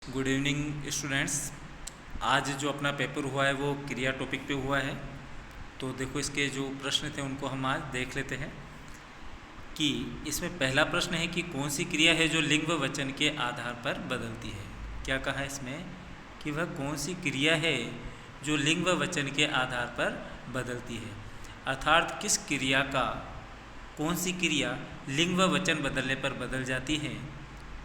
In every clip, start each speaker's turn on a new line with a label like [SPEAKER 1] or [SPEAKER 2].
[SPEAKER 1] Good evening students. आज जो अपना पेपर हुआ है वो क्रिया टॉपिक पे हुआ है। तो देखो इसके जो प्रश्न थे उनको हम आज देख लेते हैं कि इसमें पहला प्रश्न है कि कौन सी क्रिया है जो लिंग व वचन के आधार पर बदलती है। क्या कहा इसमें कि वह कौन सी क्रिया है जो लिंग व वचन के आधार पर बदलती है, अर्थात किस क्रिया का कौन सी क्रिया लिंग व वचन बदलने पर बदल जाती है।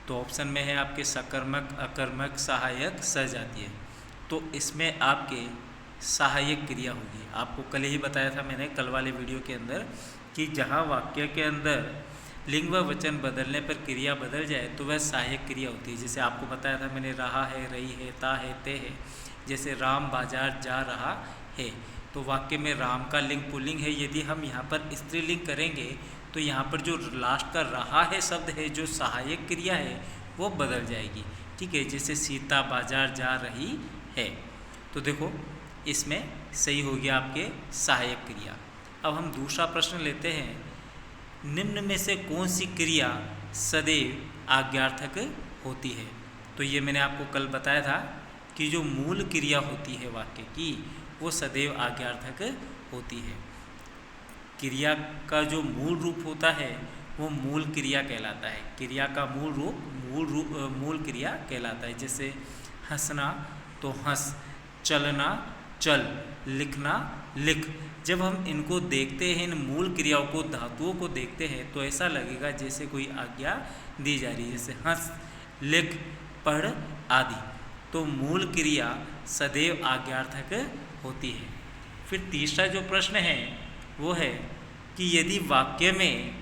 [SPEAKER 1] तो ऑप्शन में है आपके सकर्मक, अकर्मक, सहायक, सजातीय। तो इसमें आपके सहायक क्रिया होगी। आपको कल ही बताया था मैंने कल वाले वीडियो के अंदर कि जहाँ वाक्य के अंदर लिंग व वचन बदलने पर क्रिया बदल जाए तो वह सहायक क्रिया होती है। जैसे आपको बताया था मैंने, रहा है, रही है, ता है, ते है। जैसे राम बाजार जा रहा है, तो वाक्य में राम का लिंग पुल्लिंग है। यदि हम यहाँ पर स्त्रीलिंग करेंगे तो यहाँ पर जो लास्ट का रहा है शब्द है, जो सहायक क्रिया है, वो बदल जाएगी। ठीक है, जैसे सीता बाजार जा रही है। तो देखो इसमें सही हो गया आपके सहायक क्रिया। अब हम दूसरा प्रश्न लेते हैं, निम्न में से कौन सी क्रिया सदैव आज्ञार्थक होती है। तो ये मैंने आपको कल बताया था कि जो मूल क्रिया होती है वाक्य की वो सदैव आज्ञार्थक होती है। क्रिया का जो मूल रूप होता है वो मूल क्रिया कहलाता है। क्रिया का मूल क्रिया कहलाता है। जैसे हंसना तो हंस, चलना चल, लिखना लिख। जब हम इनको देखते हैं, इन मूल क्रियाओं को, धातुओं को देखते हैं तो ऐसा लगेगा जैसे कोई आज्ञा दी जा रही है, जैसे हंस, लिख, पढ़ आदि। तो मूल क्रिया सदैव आज्ञार्थक होती है। फिर तीसरा जो प्रश्न है वो है कि यदि वाक्य में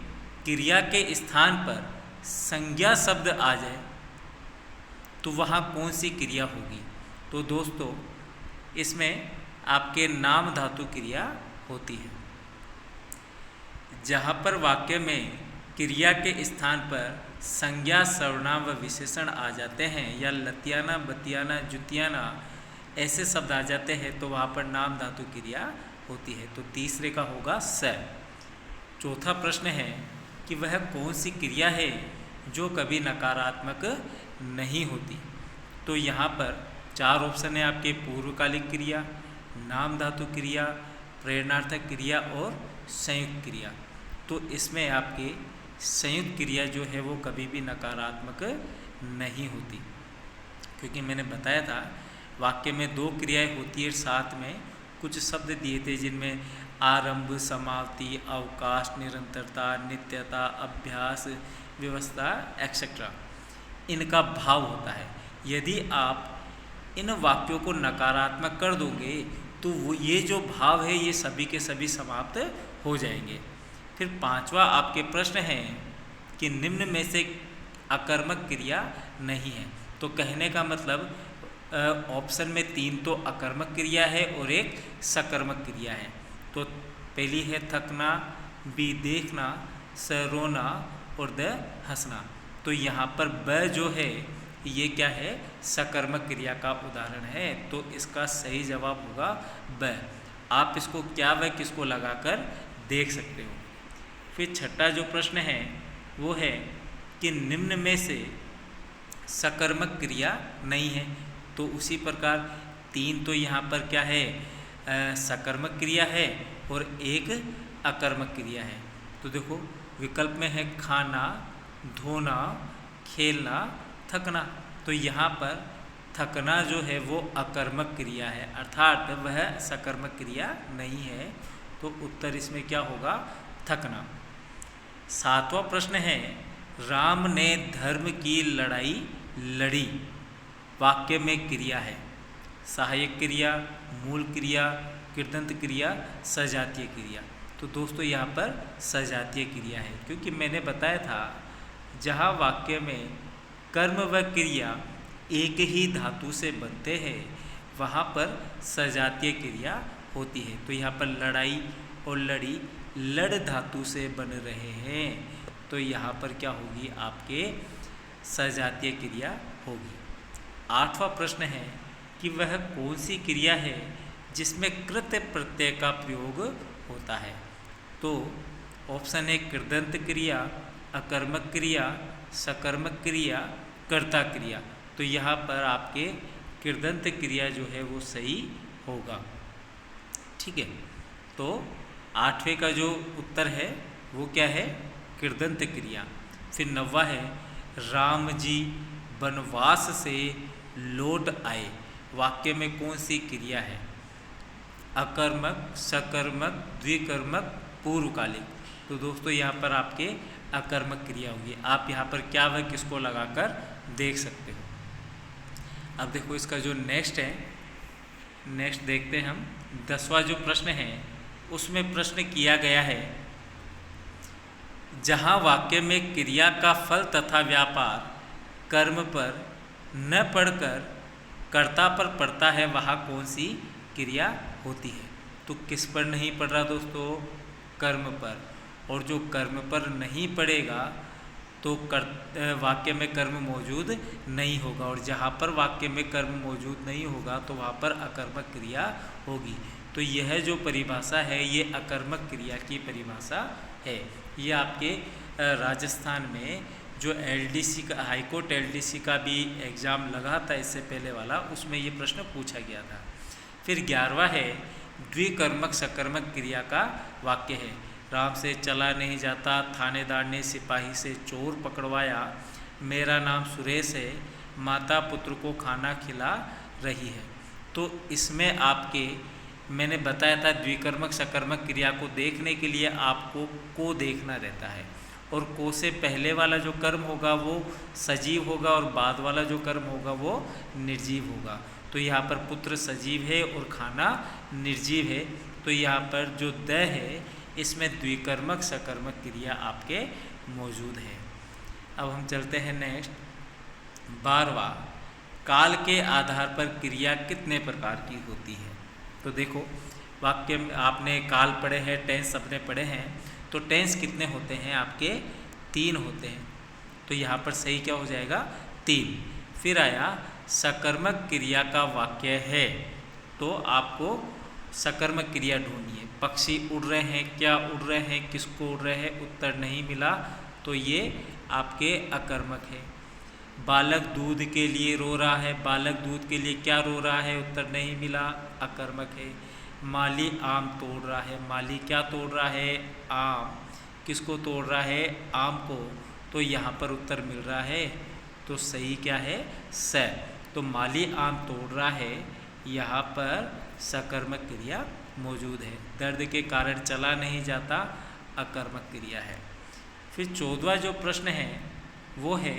[SPEAKER 1] क्रिया के स्थान पर संज्ञा शब्द आ जाए तो वहाँ कौन सी क्रिया होगी। तो दोस्तों इसमें आपके नाम धातु क्रिया होती है। जहाँ पर वाक्य में क्रिया के स्थान पर संज्ञा, सर्वनाम व विशेषण आ जाते हैं या लतियाना, बतियाना, जुतियाना ऐसे शब्द आ जाते हैं तो वहाँ पर नाम धातु क्रिया होती है। तो तीसरे का होगा स। चौथा प्रश्न है कि वह कौन सी क्रिया है जो कभी नकारात्मक नहीं होती। तो यहाँ पर चार ऑप्शन है आपके, पूर्वकालिक क्रिया, नाम धातु क्रिया, प्रेरणार्थक क्रिया और संयुक्त क्रिया। तो इसमें आपके संयुक्त क्रिया जो है वो कभी भी नकारात्मक नहीं होती, क्योंकि मैंने बताया था वाक्य में दो क्रियाएं होती है, साथ में कुछ शब्द दिए थे जिनमें आरंभ, समाप्ति, अवकाश, निरंतरता, नित्यता, अभ्यास, व्यवस्था एक्सेट्रा, इनका भाव होता है। यदि आप इन वाक्यों को नकारात्मक कर दोगे तो वो ये जो भाव है ये सभी के सभी समाप्त हो जाएंगे। फिर पांचवा आपके प्रश्न है कि निम्न में से अकर्मक क्रिया नहीं है। तो कहने का मतलब ऑप्शन में 3 तो अकर्मक क्रिया है और एक सकर्मक क्रिया है। तो पहली है थकना, बी देखना, स रोना और द हंसना। तो यहाँ पर ब जो है ये क्या है, सकर्मक क्रिया का उदाहरण है। तो इसका सही जवाब होगा ब। आप इसको क्या व किसको लगाकर देख सकते हो। फिर छठा जो प्रश्न है वो है कि निम्न में से सकर्मक क्रिया नहीं है। तो उसी प्रकार 3 तो यहाँ पर क्या है, सकर्मक क्रिया है और एक अकर्मक क्रिया है। तो देखो विकल्प में है खाना, धोना, खेलना, थकना। तो यहाँ पर थकना जो है वो अकर्मक क्रिया है, अर्थात वह सकर्मक क्रिया नहीं है। तो उत्तर इसमें क्या होगा, थकना। 7वां प्रश्न है, राम ने धर्म की लड़ाई लड़ी। वाक्य में क्रिया है सहायक क्रिया, मूल क्रिया, कृदंत क्रिया, सजातीय क्रिया। तो दोस्तों यहाँ पर सजातीय क्रिया है, क्योंकि मैंने बताया था जहाँ वाक्य में कर्म व क्रिया एक ही धातु से बनते हैं वहाँ पर सजातीय क्रिया होती है। तो यहाँ पर लड़ाई और लड़ी लड़ धातु से बन रहे हैं, तो यहाँ पर क्या होगी, आपके सजातीय क्रिया होगी। 8वां प्रश्न है कि वह कौन सी क्रिया है जिसमें कृत प्रत्यय का प्रयोग होता है। तो ऑप्शन है कृदंत क्रिया, अकर्मक क्रिया, सकर्मक क्रिया, कर्ता क्रिया। तो तो यहाँ पर आपके कृदंत क्रिया जो है वो सही होगा। ठीक है, तो 8वें का जो उत्तर है वो क्या है, कृदंत क्रिया। फिर 9वां है, राम जी वनवास से लौट आए, वाक्य में कौन सी क्रिया है? अकर्मक, सकर्मक, द्विकर्मक, पूर्वकालिक। तो दोस्तों यहाँ पर आपके अकर्मक क्रिया होगी। आप यहाँ पर क्या व किसको लगाकर देख सकते हो। अब देखो इसका जो नेक्स्ट है, नेक्स्ट देखते हैं हम। 10वां जो प्रश्न है उसमें प्रश्न किया गया है, जहाँ वाक्य में क्रिया का फल तथा व्यापार कर्म पर न पढ़कर कर्ता पर पड़ता है, वहाँ कौन सी क्रिया होती है? तो किस पर नहीं पड़ रहा दोस्तों? कर्म पर। और जो कर्म पर नहीं पड़ेगा तो वाक्य में कर्म मौजूद नहीं होगा, और जहाँ पर वाक्य में कर्म मौजूद नहीं होगा तो वहाँ पर अकर्मक क्रिया होगी। तो यह जो परिभाषा है ये अकर्मक क्रिया की परिभाषा है। ये आपके राजस्थान में जो एलडीसी का, हाईकोर्ट एलडीसी का भी एग्ज़ाम लगा था इससे पहले वाला, उसमें ये प्रश्न पूछा गया था। फिर 11वां है, द्विकर्मक सकर्मक क्रिया का वाक्य है। राम से चला नहीं जाता, थानेदार ने सिपाही से चोर पकड़वाया, मेरा नाम सुरेश है, माता पुत्र को खाना खिला रही है। तो इसमें आपके मैंने बताया था द्विकर्मक सकर्मक क्रिया को देखने के लिए आपको को देखना रहता है, और को से पहले वाला जो कर्म होगा वो सजीव होगा और बाद वाला जो कर्म होगा वो निर्जीव होगा। तो यहाँ पर पुत्र सजीव है और खाना निर्जीव है, तो यहाँ पर जो द है इसमें द्विकर्मक सकर्मक क्रिया आपके मौजूद है। अब हम चलते हैं नेक्स्ट 12वां, काल के आधार पर क्रिया कितने प्रकार की होती है? तो देखो वाक्य में आपने काल पढ़े हैं, टेंस अपने पढ़े हैं, तो टेंस कितने होते हैं आपके? 3 होते हैं। तो यहाँ पर सही क्या हो जाएगा? 3। फिर आया सकर्मक क्रिया का वाक्य है, तो आपको सकर्मक क्रिया ढूंढनी है। पक्षी उड़ रहे हैं, क्या उड़ रहे हैं, किसको उड़ रहे हैं, उत्तर नहीं मिला, तो ये आपके अकर्मक है। बालक दूध के लिए रो रहा है, बालक दूध के लिए क्या रो रहा है, उत्तर नहीं मिला, अकर्मक है। माली आम तोड़ रहा है, माली क्या तोड़ रहा है? आम। किसको तोड़ रहा है? आम को। तो यहाँ पर उत्तर मिल रहा है, तो सही क्या है? स। तो माली आम तोड़ रहा है, यहाँ पर सकर्मक क्रिया मौजूद है। दर्द के कारण चला नहीं जाता, अकर्मक क्रिया है। फिर 14वां जो प्रश्न है वो है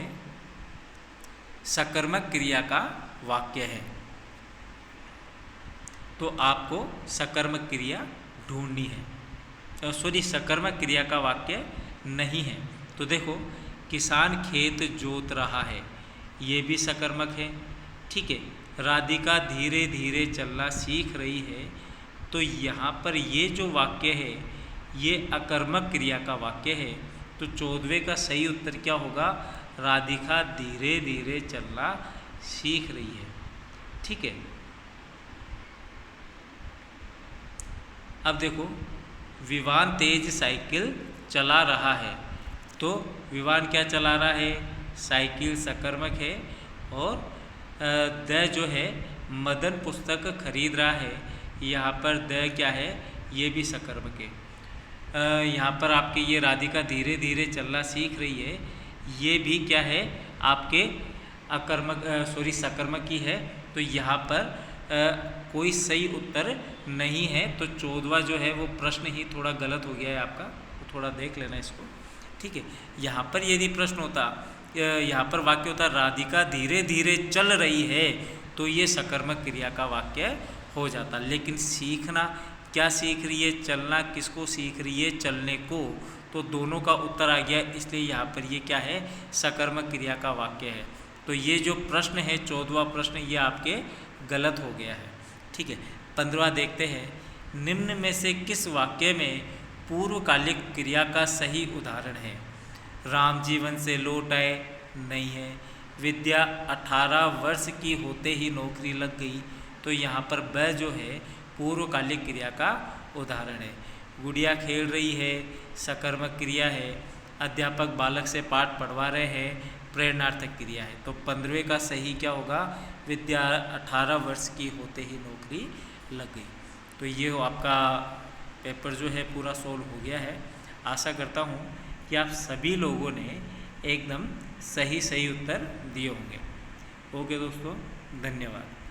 [SPEAKER 1] सकर्मक क्रिया का वाक्य है, तो आपको सकर्मक क्रिया ढूंढनी है। सॉरी, सकर्मक क्रिया का वाक्य नहीं है। तो देखो, किसान खेत जोत रहा है, ये भी सकर्मक है। ठीक है, राधिका धीरे धीरे चलना सीख रही है, तो यहाँ पर ये जो वाक्य है ये अकर्मक क्रिया का वाक्य है। तो 14वें का सही उत्तर क्या होगा? राधिका धीरे धीरे चलना सीख रही है। ठीक है, अब देखो, विवान तेज साइकिल चला रहा है, तो विवान क्या चला रहा है? साइकिल सकर्मक है। और द जो है मदन पुस्तक खरीद रहा है, यहाँ पर द क्या है? ये भी सकर्मक है। यहाँ पर आपके ये राधिका धीरे धीरे चलना सीख रही है, ये भी क्या है? आपके अकर्मक सॉरी सकर्मक ही है। तो यहाँ पर कोई सही उत्तर नहीं है। तो 14वां जो है वो प्रश्न ही थोड़ा गलत हो गया है आपका, तो थोड़ा देख लेना इसको। ठीक है, यहाँ पर यदि प्रश्न होता, यहाँ पर वाक्य होता राधिका धीरे धीरे चल रही है, तो ये सकर्मक क्रिया का वाक्य हो जाता। लेकिन सीखना, क्या सीख रही है? चलना किसको सीख रही है? चलने को। तो दोनों का उत्तर आ गया, इसलिए यहाँ पर ये क्या है? सकर्मक क्रिया का वाक्य है। तो ये जो प्रश्न है 14वां प्रश्न, ये आपके गलत हो गया है। ठीक है, 15वां देखते हैं, निम्न में से किस वाक्य में पूर्वकालिक क्रिया का सही उदाहरण है? राम जीवन से लौट आए, नहीं है। विद्या 18 वर्ष की होते ही नौकरी लग गई, तो यहाँ पर ब जो है पूर्वकालिक क्रिया का उदाहरण है। गुड़िया खेल रही है, सकर्मक क्रिया है। अध्यापक बालक से पाठ पढ़वा रहे हैं, प्रेरणार्थक क्रिया है। तो 15वें का सही क्या होगा? विद्या 18 वर्ष की होते ही नौकरी लग गई। तो ये हो आपका पेपर जो है पूरा सॉल्व हो गया है। आशा करता हूँ कि आप सभी लोगों ने एकदम सही उत्तर दिए होंगे। ओके दोस्तों, धन्यवाद।